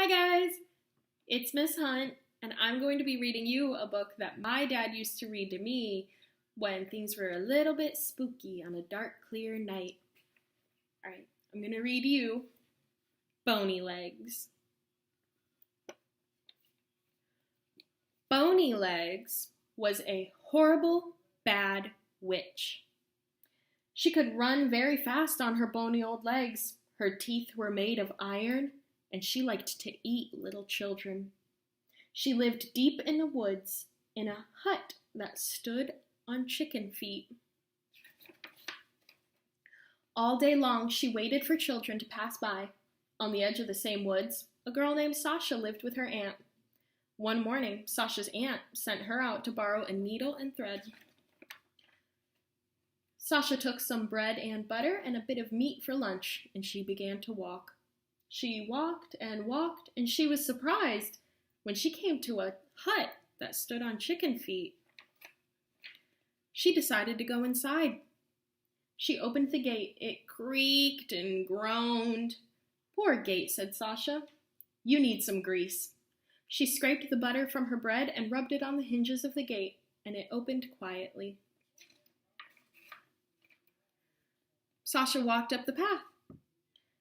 Hi guys, it's Miss Hunt, and I'm going to be reading you a book that my dad used to read to me when things were a little bit spooky on a dark, clear night. Alright, I'm going to read you Bony Legs. Bony Legs was a horrible, bad witch. She could run very fast on her bony old legs. Her teeth were made of iron, and she liked to eat little children. She lived deep in the woods, in a hut that stood on chicken feet. All day long she waited for children to pass by. On the edge of the same woods, a girl named Sasha lived with her aunt. One morning, Sasha's aunt sent her out to borrow a needle and thread. Sasha took some bread and butter and a bit of meat for lunch, and she began to walk. She walked, and she was surprised when she came to a hut that stood on chicken feet. She decided to go inside. She opened the gate. It creaked and groaned. "Poor gate," said Sasha. "You need some grease." She scraped the butter from her bread and rubbed it on the hinges of the gate, and it opened quietly. Sasha walked up the path.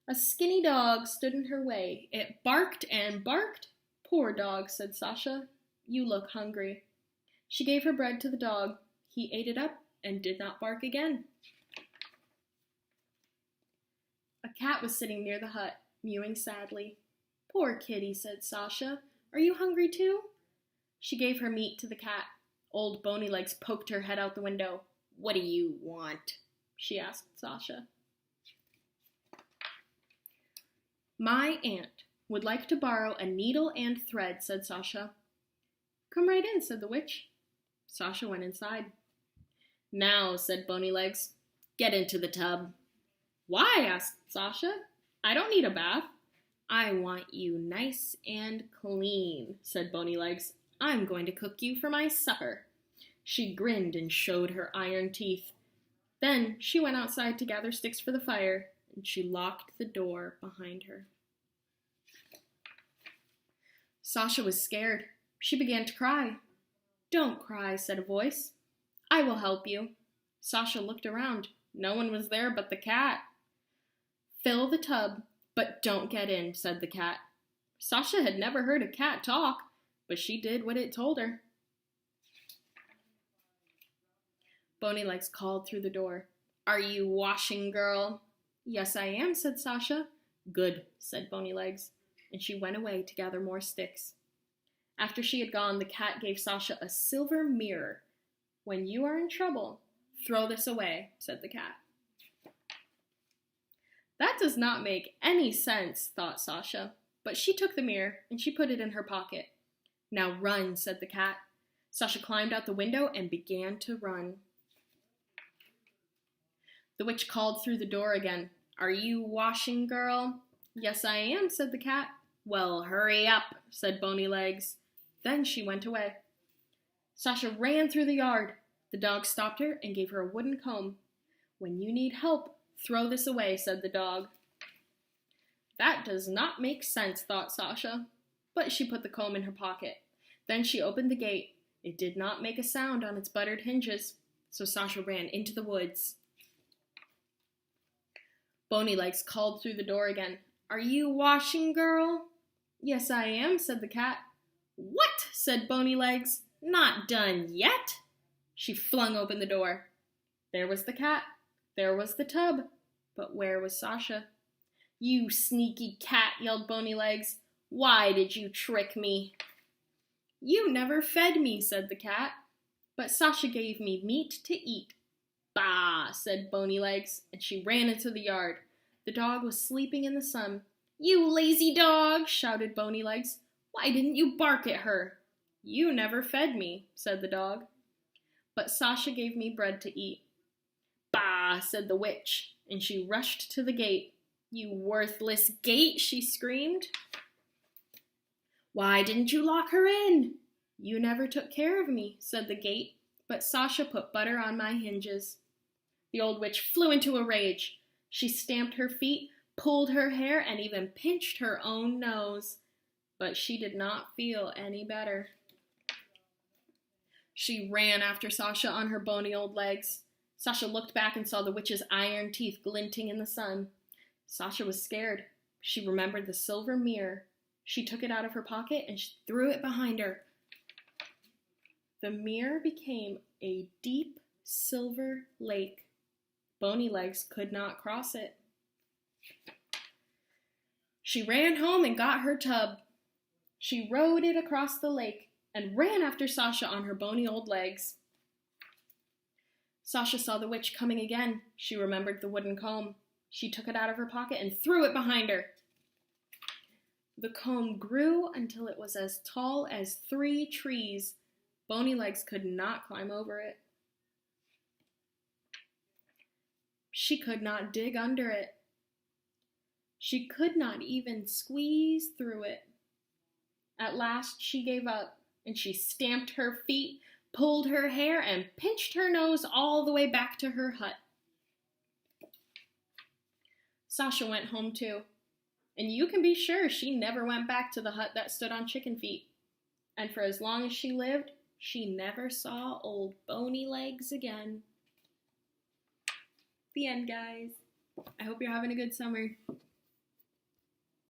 A skinny dog stood in her way. It barked and barked. "Poor dog," said Sasha. "You look hungry." She gave her bread to the dog. He ate it up and did not bark again. A cat was sitting near the hut, mewing sadly. "Poor kitty," said Sasha. "Are you hungry too?" She gave her meat to the cat. Old Bony Legs poked her head out the window. "What do you want?" she asked Sasha. "My aunt would like to borrow a needle and thread," said Sasha. "Come right in," said the witch. Sasha went inside. "Now," said Bony Legs, "get into the tub." "Why?" asked Sasha. "I don't need a bath." "I want you nice and clean," said Bony Legs. "I'm going to cook you for my supper." She grinned and showed her iron teeth. Then she went outside to gather sticks for the fire, and she locked the door behind her. Sasha was scared. She began to cry. "Don't cry," said a voice. "I will help you." Sasha looked around. No one was there but the cat. "Fill the tub, but don't get in," said the cat. Sasha had never heard a cat talk, but she did what it told her. Bony Legs called through the door. "Are you washing, girl?" "Yes, I am," said Sasha. "Good," said Bony Legs, and she went away to gather more sticks. After she had gone, the cat gave Sasha a silver mirror. "When you are in trouble, throw this away," said the cat. That does not make any sense, thought Sasha, but she took the mirror and she put it in her pocket. "Now run," said the cat. Sasha climbed out the window and began to run. The witch called through the door again. "Are you washing, girl?" "Yes, I am," said the cat. "Well, hurry up," said Bony Legs. Then she went away. Sasha ran through the yard. The dog stopped her and gave her a wooden comb. "When you need help, throw this away," said the dog. That does not make sense, thought Sasha, but she put the comb in her pocket. Then she opened the gate. It did not make a sound on its buttered hinges, so Sasha ran into the woods. Bony Legs called through the door again. "Are you washing, girl?" "Yes, I am," said the cat. "What?" said Bony Legs. "Not done yet?" She flung open the door. There was the cat. There was the tub. But where was Sasha? "You sneaky cat," yelled Bony Legs. "Why did you trick me?" "You never fed me," said the cat. "But Sasha gave me meat to eat." "Bah," said Bony Legs, and she ran into the yard. The dog was sleeping in the sun. "You lazy dog," shouted Bony Legs. "Why didn't you bark at her?" "You never fed me," said the dog. "But Sasha gave me bread to eat." "Bah," said the witch, and she rushed to the gate. "You worthless gate," she screamed. "Why didn't you lock her in?" "You never took care of me," said the gate, "but Sasha put butter on my hinges." The old witch flew into a rage. She stamped her feet, pulled her hair, and even pinched her own nose. but she did not feel any better. She ran after Sasha on her bony old legs. Sasha looked back and saw the witch's iron teeth glinting in the sun. Sasha was scared. She remembered the silver mirror. She took it out of her pocket and she threw it behind her. The mirror became a deep silver lake. Bony Legs could not cross it. She ran home and got her tub. She rowed it across the lake and ran after Sasha on her bony old legs. Sasha saw the witch coming again. She remembered the wooden comb. She took it out of her pocket and threw it behind her. The comb grew until it was as tall as 3 trees. Bony Legs could not climb over it. She could not dig under it. She could not even squeeze through it. At last she gave up, and she stamped her feet, pulled her hair, and pinched her nose all the way back to her hut. Sasha went home too, and you can be sure she never went back to the hut that stood on chicken feet. And for as long as she lived, she never saw old Bony Legs again. The end, guys. I hope you're having a good summer.